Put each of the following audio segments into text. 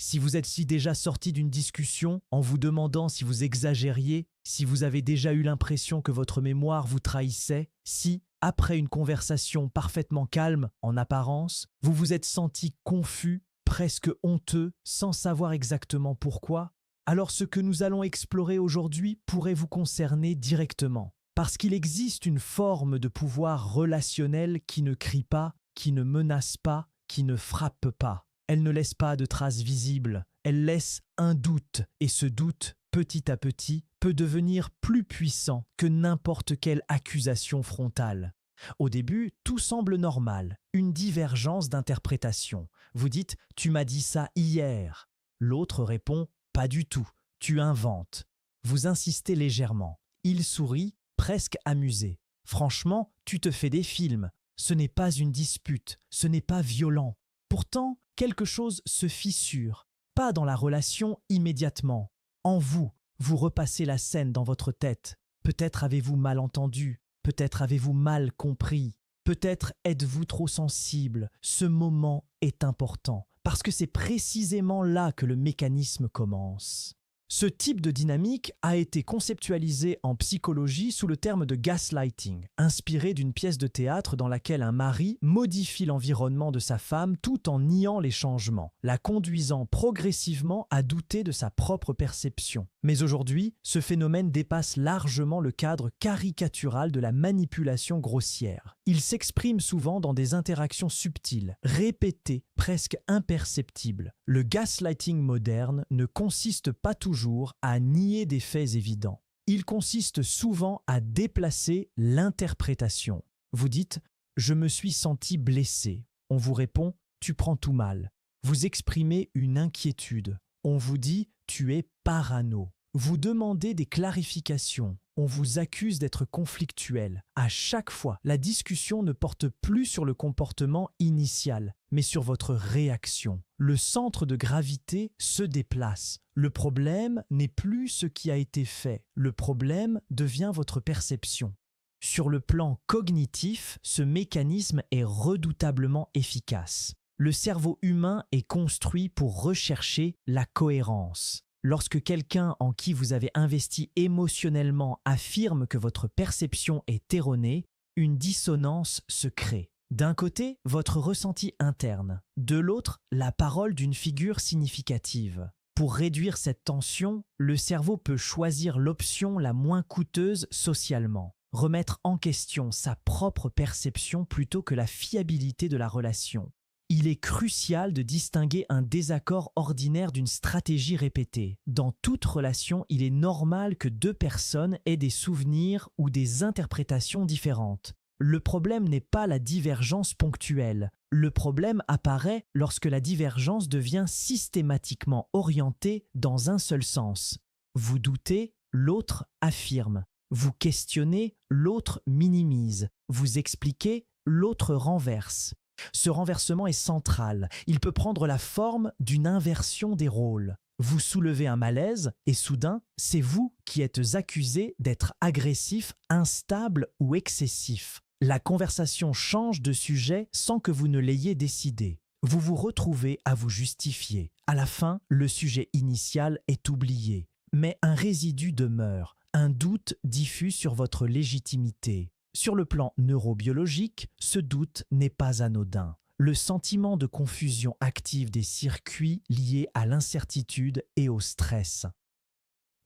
Si vous êtes déjà sorti d'une discussion en vous demandant si vous exagériez, si vous avez déjà eu l'impression que votre mémoire vous trahissait, si, après une conversation parfaitement calme, en apparence, vous vous êtes senti confus, presque honteux, sans savoir exactement pourquoi, alors ce que nous allons explorer aujourd'hui pourrait vous concerner directement. Parce qu'il existe une forme de pouvoir relationnel qui ne crie pas, qui ne menace pas, qui ne frappe pas. Elle ne laisse pas de traces visibles, elle laisse un doute, et ce doute, petit à petit, peut devenir plus puissant que n'importe quelle accusation frontale. Au début, tout semble normal, une divergence d'interprétation. Vous dites « tu m'as dit ça hier ». L'autre répond « pas du tout, tu inventes ». Vous insistez légèrement. Il sourit, presque amusé. « Franchement, tu te fais des films. Ce n'est pas une dispute, ce n'est pas violent. » Pourtant, quelque chose se fissure, pas dans la relation immédiatement. En vous, vous repassez la scène dans votre tête. Peut-être avez-vous mal entendu, peut-être avez-vous mal compris, peut-être êtes-vous trop sensible. Ce moment est important, parce que c'est précisément là que le mécanisme commence. Ce type de dynamique a été conceptualisé en psychologie sous le terme de gaslighting, inspiré d'une pièce de théâtre dans laquelle un mari modifie l'environnement de sa femme tout en niant les changements, la conduisant progressivement à douter de sa propre perception. Mais aujourd'hui, ce phénomène dépasse largement le cadre caricatural de la manipulation grossière. Il s'exprime souvent dans des interactions subtiles, répétées, presque imperceptibles. Le gaslighting moderne ne consiste pas toujours à nier des faits évidents. Il consiste souvent à déplacer l'interprétation. Vous dites « je me suis senti blessé ». On vous répond « tu prends tout mal ». Vous exprimez une inquiétude. On vous dit « tu es parano ». Vous demandez des clarifications. On vous accuse d'être conflictuel. À chaque fois, la discussion ne porte plus sur le comportement initial, mais sur votre réaction. Le centre de gravité se déplace. Le problème n'est plus ce qui a été fait. Le problème devient votre perception. Sur le plan cognitif, ce mécanisme est redoutablement efficace. Le cerveau humain est construit pour rechercher la cohérence. Lorsque quelqu'un en qui vous avez investi émotionnellement affirme que votre perception est erronée, une dissonance se crée. D'un côté, votre ressenti interne. De l'autre, la parole d'une figure significative. Pour réduire cette tension, le cerveau peut choisir l'option la moins coûteuse socialement. Remettre en question sa propre perception plutôt que la fiabilité de la relation. Il est crucial de distinguer un désaccord ordinaire d'une stratégie répétée. Dans toute relation, il est normal que deux personnes aient des souvenirs ou des interprétations différentes. Le problème n'est pas la divergence ponctuelle. Le problème apparaît lorsque la divergence devient systématiquement orientée dans un seul sens. Vous doutez, l'autre affirme. Vous questionnez, l'autre minimise. Vous expliquez, l'autre renverse. Ce renversement est central. Il peut prendre la forme d'une inversion des rôles. Vous soulevez un malaise et soudain, c'est vous qui êtes accusé d'être agressif, instable ou excessif. La conversation change de sujet sans que vous ne l'ayez décidé. Vous vous retrouvez à vous justifier. À la fin, le sujet initial est oublié. Mais un résidu demeure. Un doute diffuse sur votre légitimité. Sur le plan neurobiologique, ce doute n'est pas anodin. Le sentiment de confusion active des circuits liés à l'incertitude et au stress.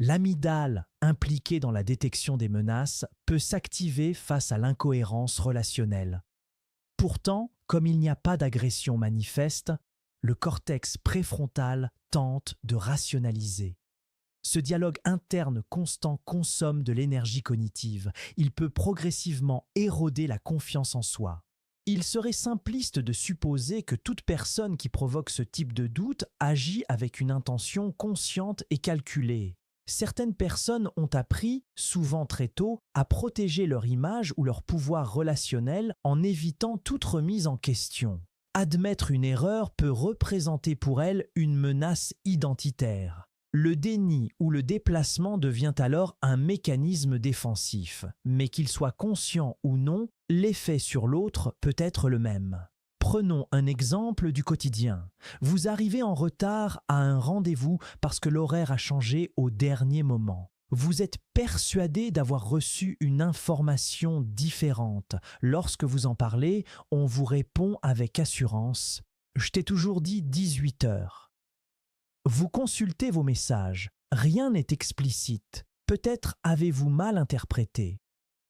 L'amygdale, impliquée dans la détection des menaces, peut s'activer face à l'incohérence relationnelle. Pourtant, comme il n'y a pas d'agression manifeste, le cortex préfrontal tente de rationaliser. Ce dialogue interne constant consomme de l'énergie cognitive. Il peut progressivement éroder la confiance en soi. Il serait simpliste de supposer que toute personne qui provoque ce type de doute agit avec une intention consciente et calculée. Certaines personnes ont appris, souvent très tôt, à protéger leur image ou leur pouvoir relationnel en évitant toute remise en question. Admettre une erreur peut représenter pour elles une menace identitaire. Le déni ou le déplacement devient alors un mécanisme défensif, mais qu'il soit conscient ou non, l'effet sur l'autre peut être le même. Prenons un exemple du quotidien. Vous arrivez en retard à un rendez-vous parce que l'horaire a changé au dernier moment. Vous êtes persuadé d'avoir reçu une information différente. Lorsque vous en parlez, on vous répond avec assurance « Je t'ai toujours dit 18 heures ». Vous consultez vos messages. Rien n'est explicite. Peut-être avez-vous mal interprété.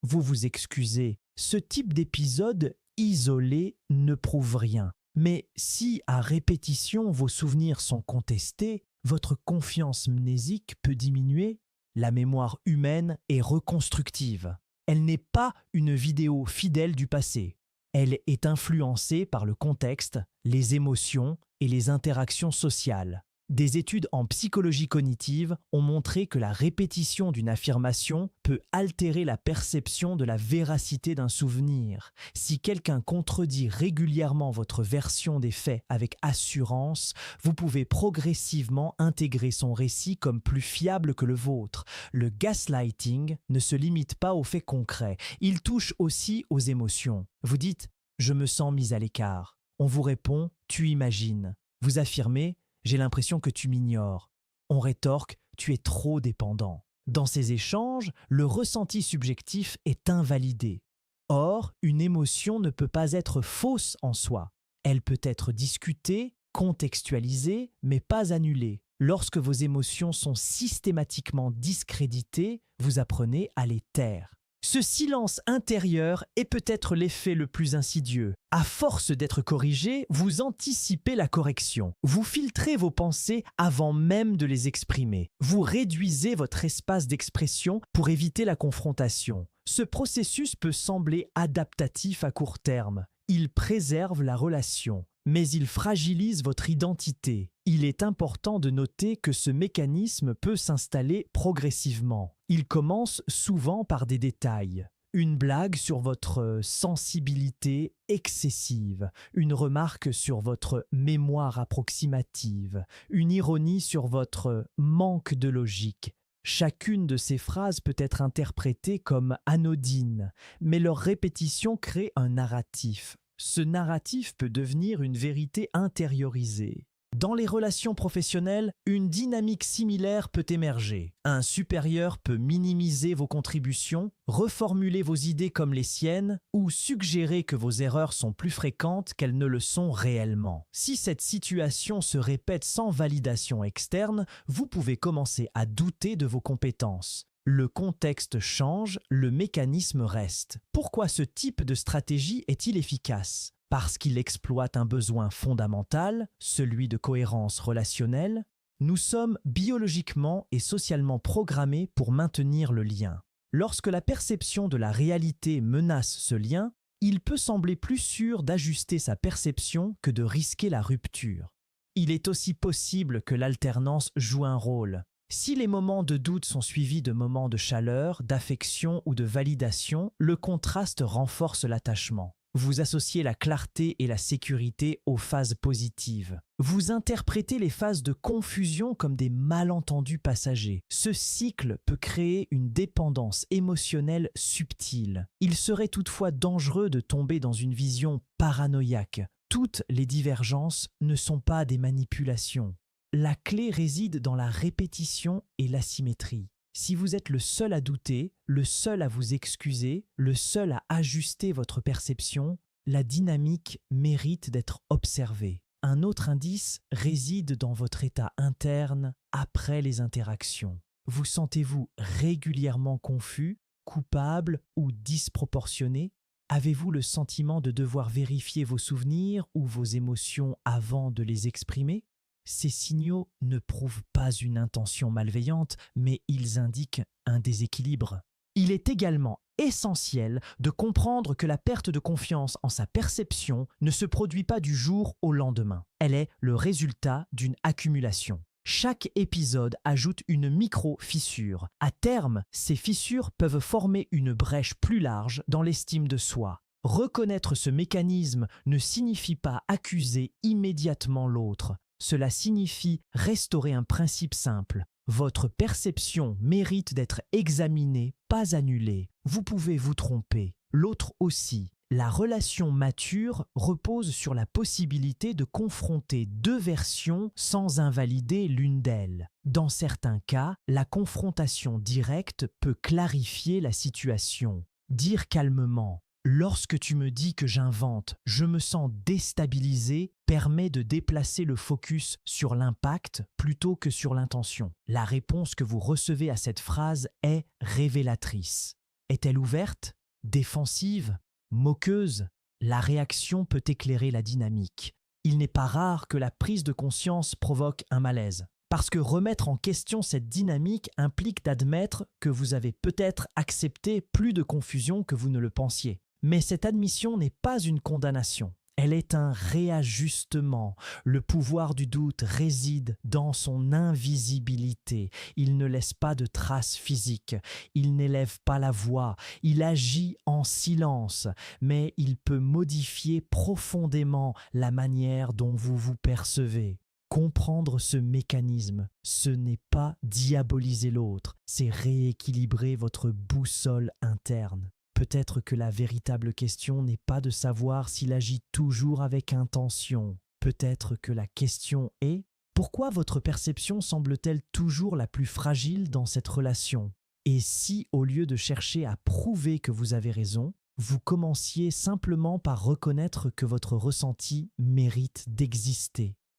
Vous vous excusez. Ce type d'épisode isolé ne prouve rien. Mais si, à répétition, vos souvenirs sont contestés, votre confiance mnésique peut diminuer. La mémoire humaine est reconstructive. Elle n'est pas une vidéo fidèle du passé. Elle est influencée par le contexte, les émotions et les interactions sociales. Des études en psychologie cognitive ont montré que la répétition d'une affirmation peut altérer la perception de la véracité d'un souvenir. Si quelqu'un contredit régulièrement votre version des faits avec assurance, vous pouvez progressivement intégrer son récit comme plus fiable que le vôtre. Le gaslighting ne se limite pas aux faits concrets, il touche aussi aux émotions. Vous dites « je me sens mis à l'écart ». On vous répond « tu imagines ». Vous affirmez « j'ai l'impression que tu m'ignores ». On rétorque « tu es trop dépendant ». Dans ces échanges, le ressenti subjectif est invalidé. Or, une émotion ne peut pas être fausse en soi. Elle peut être discutée, contextualisée, mais pas annulée. Lorsque vos émotions sont systématiquement discréditées, vous apprenez à les taire. Ce silence intérieur est peut-être l'effet le plus insidieux. À force d'être corrigé, vous anticipez la correction. Vous filtrez vos pensées avant même de les exprimer. Vous réduisez votre espace d'expression pour éviter la confrontation. Ce processus peut sembler adaptatif à court terme. Il préserve la relation, mais il fragilise votre identité. Il est important de noter que ce mécanisme peut s'installer progressivement. Il commence souvent par des détails. Une blague sur votre sensibilité excessive, une remarque sur votre mémoire approximative, une ironie sur votre manque de logique. Chacune de ces phrases peut être interprétée comme anodine, mais leur répétition crée un narratif. Ce narratif peut devenir une vérité intériorisée. Dans les relations professionnelles, une dynamique similaire peut émerger. Un supérieur peut minimiser vos contributions, reformuler vos idées comme les siennes ou suggérer que vos erreurs sont plus fréquentes qu'elles ne le sont réellement. Si cette situation se répète sans validation externe, vous pouvez commencer à douter de vos compétences. Le contexte change, le mécanisme reste. Pourquoi ce type de stratégie est-il efficace ? Parce qu'il exploite un besoin fondamental, celui de cohérence relationnelle. Nous sommes biologiquement et socialement programmés pour maintenir le lien. Lorsque la perception de la réalité menace ce lien, il peut sembler plus sûr d'ajuster sa perception que de risquer la rupture. Il est aussi possible que l'alternance joue un rôle. Si les moments de doute sont suivis de moments de chaleur, d'affection ou de validation, le contraste renforce l'attachement. Vous associez la clarté et la sécurité aux phases positives. Vous interprétez les phases de confusion comme des malentendus passagers. Ce cycle peut créer une dépendance émotionnelle subtile. Il serait toutefois dangereux de tomber dans une vision paranoïaque. Toutes les divergences ne sont pas des manipulations. La clé réside dans la répétition et l'asymétrie. Si vous êtes le seul à douter, le seul à vous excuser, le seul à ajuster votre perception, la dynamique mérite d'être observée. Un autre indice réside dans votre état interne après les interactions. Vous sentez-vous régulièrement confus, coupable ou disproportionné ? Avez-vous le sentiment de devoir vérifier vos souvenirs ou vos émotions avant de les exprimer ? Ces signaux ne prouvent pas une intention malveillante, mais ils indiquent un déséquilibre. Il est également essentiel de comprendre que la perte de confiance en sa perception ne se produit pas du jour au lendemain. Elle est le résultat d'une accumulation. Chaque épisode ajoute une micro-fissure. À terme, ces fissures peuvent former une brèche plus large dans l'estime de soi. Reconnaître ce mécanisme ne signifie pas accuser immédiatement l'autre. Cela signifie restaurer un principe simple. Votre perception mérite d'être examinée, pas annulée. Vous pouvez vous tromper, l'autre aussi, La relation mature repose sur la possibilité de confronter deux versions sans invalider l'une d'elles. Dans certains cas, la confrontation directe peut clarifier la situation. Dire calmement « Lorsque tu me dis que j'invente, je me sens déstabilisé » permet de déplacer le focus sur l'impact plutôt que sur l'intention. La réponse que vous recevez à cette phrase est révélatrice. Est-elle ouverte, défensive, moqueuse? La réaction peut éclairer la dynamique. Il n'est pas rare que la prise de conscience provoque un malaise. Parce que remettre en question cette dynamique implique d'admettre que vous avez peut-être accepté plus de confusion que vous ne le pensiez. Mais cette admission n'est pas une condamnation. Elle est un réajustement. Le pouvoir du doute réside dans son invisibilité. Il ne laisse pas de traces physiques. Il n'élève pas la voix. Il agit en silence. Mais il peut modifier profondément la manière dont vous vous percevez. Comprendre ce mécanisme, ce n'est pas diaboliser l'autre, c'est rééquilibrer votre boussole interne. Peut-être que la véritable question n'est pas de savoir s'il agit toujours avec intention. Peut-être que la question est « Pourquoi votre perception semble-t-elle toujours la plus fragile dans cette relation ?» Et si, au lieu de chercher à prouver que vous avez raison, vous commenciez simplement par reconnaître que votre ressenti mérite d'exister.